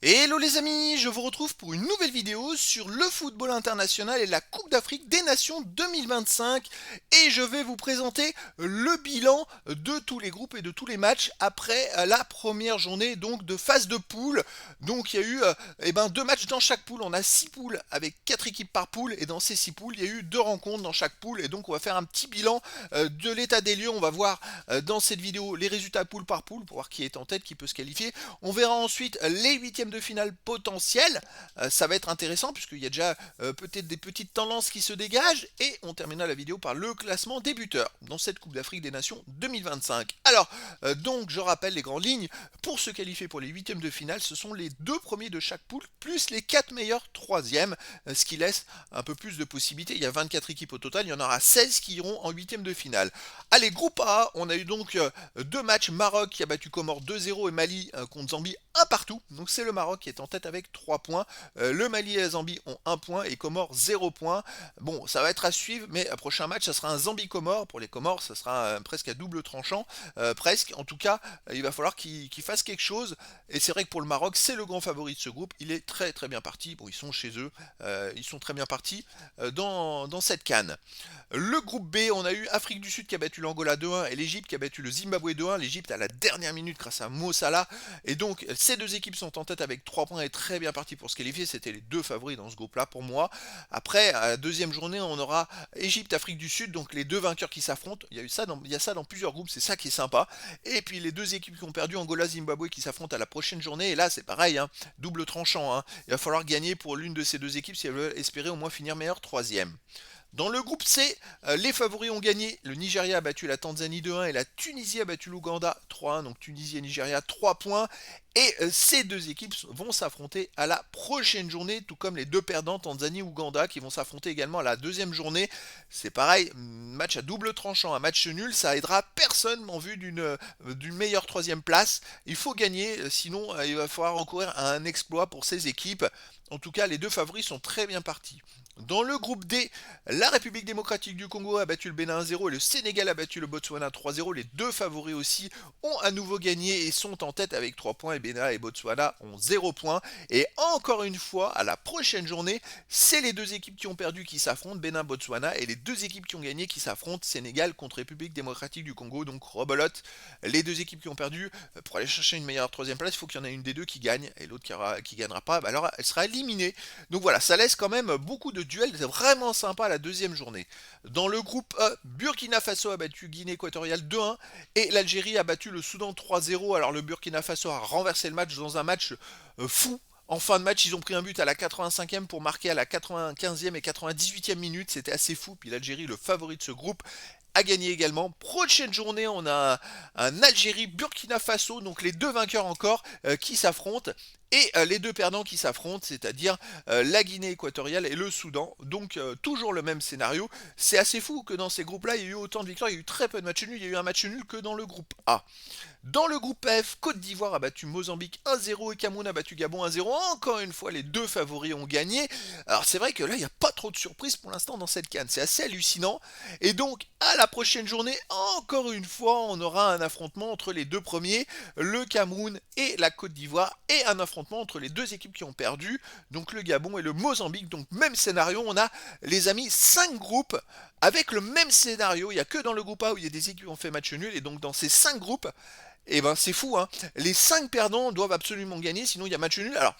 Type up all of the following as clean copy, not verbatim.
Hello les amis, je vous retrouve pour une nouvelle vidéo sur le football international et la Coupe d'Afrique des Nations 2025 et je vais vous présenter le bilan de tous les groupes et de tous les matchs après la première journée donc de phase de poule. Donc il y a eu deux matchs dans chaque poule, on a 6 poules avec 4 équipes par poule et dans ces 6 poules il y a eu 2 rencontres dans chaque poule et donc on va faire un petit bilan de l'état des lieux. On va voir dans cette vidéo les résultats poule par poule pour voir qui est en tête, qui peut se qualifier. On verra ensuite les huitièmes de finale potentiels. Ça va être intéressant puisqu'il y a déjà peut-être des petites tendances qui se dégagent. Et on terminera la vidéo par le classement des buteurs dans cette Coupe d'Afrique des Nations 2025. Alors, donc je rappelle les grandes lignes. Pour se qualifier pour les huitièmes de finale, ce sont les 2 premiers de chaque poule plus les 4 meilleurs troisièmes, ce qui laisse un peu plus de possibilités. Il y a 24 équipes au total, il y en aura 16 qui iront en huitièmes de finale. Allez, groupe A, on a eu donc 2 matchs. Maroc qui a battu Comores 2-0 et Mali contre Zambie 1 partout. Donc c'est le Maroc qui est en tête avec 3 points. Le Mali et la Zambie ont 1 point et Comores 0 point. Bon, ça va être à suivre, mais prochain match, ça sera un Zambie-Comores. Pour les Comores, ça sera presque à double tranchant. Presque. En tout cas, il va falloir qu'ils fassent quelque chose. Et c'est vrai que pour le Maroc, c'est le grand favori de ce groupe. Il est très très bien parti. Bon, ils sont chez eux. Ils sont très bien partis dans cette CAN. Le groupe B, on a eu Afrique du Sud qui a battu l'Angola 2-1 et l'Égypte qui a battu le Zimbabwe 2-1. L'Égypte à la dernière minute grâce à Mo Salah. Et donc, ces deux équipes sont en tête avec 3 points et très bien parties pour se qualifier. C'était les 2 favoris dans ce groupe-là pour moi. Après, à la deuxième journée, on aura Égypte, Afrique du Sud, donc les 2 vainqueurs qui s'affrontent. Il y a ça dans plusieurs groupes, c'est ça qui est sympa. Et puis les 2 équipes qui ont perdu, Angola, Zimbabwe, qui s'affrontent à la prochaine journée. Et là, c'est pareil, hein, double tranchant. Hein. Il va falloir gagner pour l'une de ces 2 équipes si elles veulent espérer au moins finir meilleur troisième. Dans le groupe C, les favoris ont gagné. Le Nigeria a battu la Tanzanie 2-1 et la Tunisie a battu l'Ouganda 3-1. Donc Tunisie et Nigeria 3 points. Et ces 2 équipes vont s'affronter à la prochaine journée, tout comme les 2 perdants, Tanzanie et Ouganda, qui vont s'affronter également à la deuxième journée. C'est pareil, match à double tranchant, un match nul, ça aidera personne en vue d'une meilleure troisième place. Il faut gagner, sinon il va falloir recourir à un exploit pour ces équipes. En tout cas, les 2 favoris sont très bien partis. Dans le groupe D, la République démocratique du Congo a battu le Bénin 1-0 et le Sénégal a battu le Botswana 3-0. Les 2 favoris aussi ont à nouveau gagné et sont en tête avec 3 points. Et Bénin et Botswana ont 0 points. Et encore une fois, à la prochaine journée, c'est les 2 équipes qui ont perdu qui s'affrontent, Bénin, Botswana, et les 2 équipes qui ont gagné qui s'affrontent, Sénégal contre République démocratique du Congo. Donc rebelote, les 2 équipes qui ont perdu, pour aller chercher une meilleure troisième place, il faut qu'il y en ait une des 2 qui gagne et l'autre qui gagnera pas, alors elle sera éliminée. Donc voilà, ça laisse quand même beaucoup de duels vraiment sympa la deuxième journée. Dans le groupe E, Burkina Faso a battu Guinée équatoriale 2-1 et l'Algérie a battu le Soudan 3-0. Alors le Burkina Faso a renversé le match dans un match fou. En fin de match, ils ont pris un but à la 85e pour marquer à la 95e et 98e minute. C'était assez fou. Puis l'Algérie, le favori de ce groupe, a gagné également. Prochaine journée, on a un Algérie-Burkina Faso, donc les 2 vainqueurs encore qui s'affrontent. Et les 2 perdants qui s'affrontent, c'est-à-dire la Guinée équatoriale et le Soudan. Donc toujours le même scénario. C'est assez fou que dans ces groupes-là, il y a eu autant de victoires. Il y a eu très peu de matchs nuls. Il y a eu un match nul que dans le groupe A. Dans le groupe F, Côte d'Ivoire a battu Mozambique 1-0 et Cameroun a battu Gabon 1-0. Encore une fois, les 2 favoris ont gagné. Alors c'est vrai que là, il n'y a pas trop de surprises pour l'instant dans cette CAN. C'est assez hallucinant. Et donc, à la prochaine journée, encore une fois, on aura un affrontement entre les 2 premiers, le Cameroun et la Côte d'Ivoire, et un affrontement entre les 2 équipes qui ont perdu, donc le Gabon et le Mozambique. Donc même scénario, on a, les amis, 5 groupes avec le même scénario. Il n'y a que dans le groupe A où il y a des équipes qui ont fait match nul, et donc dans ces 5 groupes, et ben c'est fou, hein. Les 5 perdants doivent absolument gagner, sinon il y a match nul. Alors,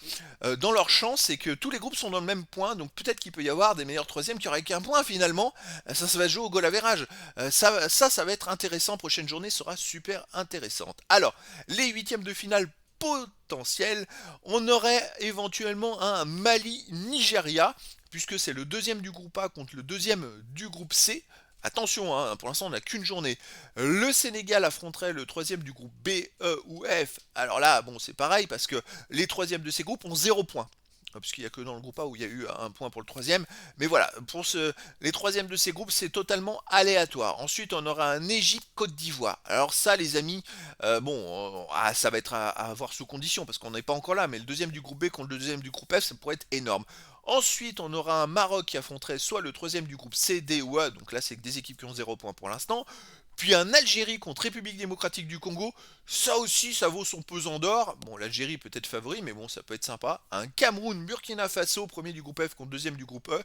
dans leur chance, c'est que tous les groupes sont dans le même point, donc peut-être qu'il peut y avoir des meilleurs troisièmes qui auraient qu'un point finalement. Ça va se jouer au goal average. Ça va être intéressant. Prochaine journée sera super intéressante. Alors, les huitièmes de finale potentiels, on aurait éventuellement un Mali-Nigeria, puisque c'est le deuxième du groupe A contre le deuxième du groupe C. Attention, hein, pour l'instant on n'a qu'une journée. Le Sénégal affronterait le troisième du groupe B, E ou F. Alors là, bon, c'est pareil parce que les troisièmes de ces groupes ont 0 point. Puisqu'il n'y a que dans le groupe A où il y a eu un point pour le troisième. Mais voilà, les troisièmes de ces groupes, c'est totalement aléatoire. Ensuite, on aura un Égypte-Côte d'Ivoire. Alors ça, les amis, ça va être à voir sous condition, parce qu'on n'est pas encore là. Mais le deuxième du groupe B contre le deuxième du groupe F, ça pourrait être énorme. Ensuite, on aura un Maroc qui affronterait soit le troisième du groupe C, D ou E. Donc là, c'est que des équipes qui ont 0 point pour l'instant Puis un Algérie contre République démocratique du Congo, ça aussi, ça vaut son pesant d'or. Bon, l'Algérie peut être favori, mais bon, ça peut être sympa. Un Cameroun, Burkina Faso, premier du groupe F contre deuxième du groupe E.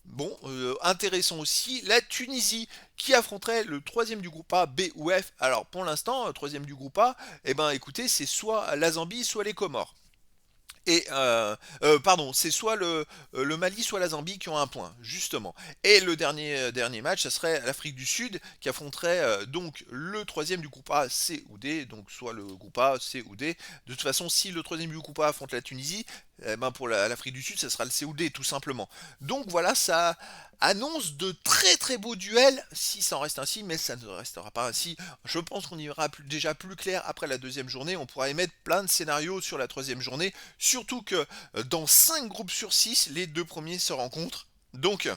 Bon, intéressant aussi, la Tunisie qui affronterait le troisième du groupe A, B ou F. Alors pour l'instant, troisième du groupe A, eh ben écoutez, c'est soit la Zambie, soit les Comores. Et pardon, c'est soit le Mali, soit la Zambie qui ont un point, justement. Et le dernier match, ça serait l'Afrique du Sud qui affronterait donc le troisième du groupe A, C ou D, donc soit le groupe A, C ou D. De toute façon, si le troisième du groupe A affronte la Tunisie, eh ben pour l'Afrique du Sud, ça sera le C ou D, tout simplement. Donc voilà, ça annonce de très très beaux duels, si ça en reste ainsi, mais ça ne restera pas ainsi. Je pense qu'on y verra déjà plus clair après la deuxième journée. On pourra émettre plein de scénarios sur la troisième journée. Surtout que dans 5 groupes sur 6, les deux premiers se rencontrent. Donc,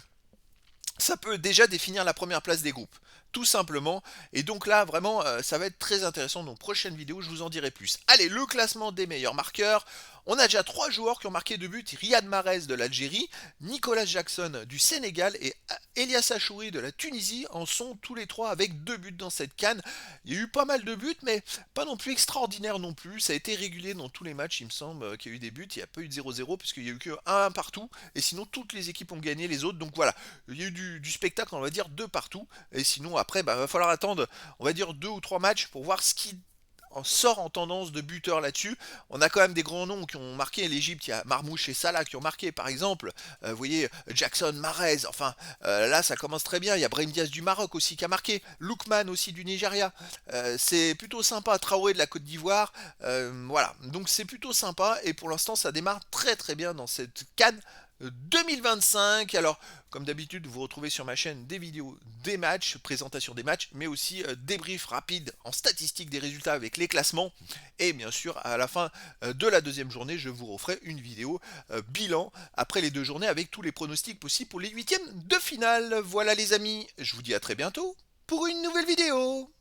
ça peut déjà définir la première place des groupes. Tout simplement. Et donc là, vraiment, ça va être très intéressant. Donc, prochaine vidéo, je vous en dirai plus. Allez, le classement des meilleurs marqueurs. On a déjà 3 joueurs qui ont marqué 2 buts. Riyad Mahrez de l'Algérie, Nicolas Jackson du Sénégal et Elias Achouri de la Tunisie en sont tous les 3 avec 2 buts dans cette CAN. Il y a eu pas mal de buts, mais pas non plus extraordinaire non plus. Ça a été régulier dans tous les matchs, il me semble qu'il y a eu des buts. Il n'y a pas eu de 0-0 puisqu'il n'y a eu que 1 partout. Et sinon, toutes les équipes ont gagné les autres. Donc voilà, il y a eu du spectacle, on va dire, de partout. Et sinon, après, bah, va falloir attendre, on va dire, 2 ou 3 matchs pour voir ce qui sort en tendance de buteur là-dessus. On a quand même des grands noms qui ont marqué l'Égypte. Il y a Marmouche et Salah qui ont marqué, par exemple. Vous voyez, Jackson, Mahrez. Enfin, là, ça commence très bien. Il y a Brahim Diaz du Maroc aussi qui a marqué. Lookman aussi du Nigeria. C'est plutôt sympa. Traoré de la Côte d'Ivoire. Voilà. Donc, c'est plutôt sympa. Et pour l'instant, ça démarre très très bien dans cette CAN 2025. Alors, comme d'habitude, vous retrouvez sur ma chaîne des vidéos des matchs, présentation des matchs, mais aussi débrief rapide en statistique des résultats avec les classements. Et bien sûr, à la fin de la deuxième journée, je vous referai une vidéo bilan après les 2 journées avec tous les pronostics possibles pour les huitièmes de finale. Voilà les amis, je vous dis à très bientôt pour une nouvelle vidéo.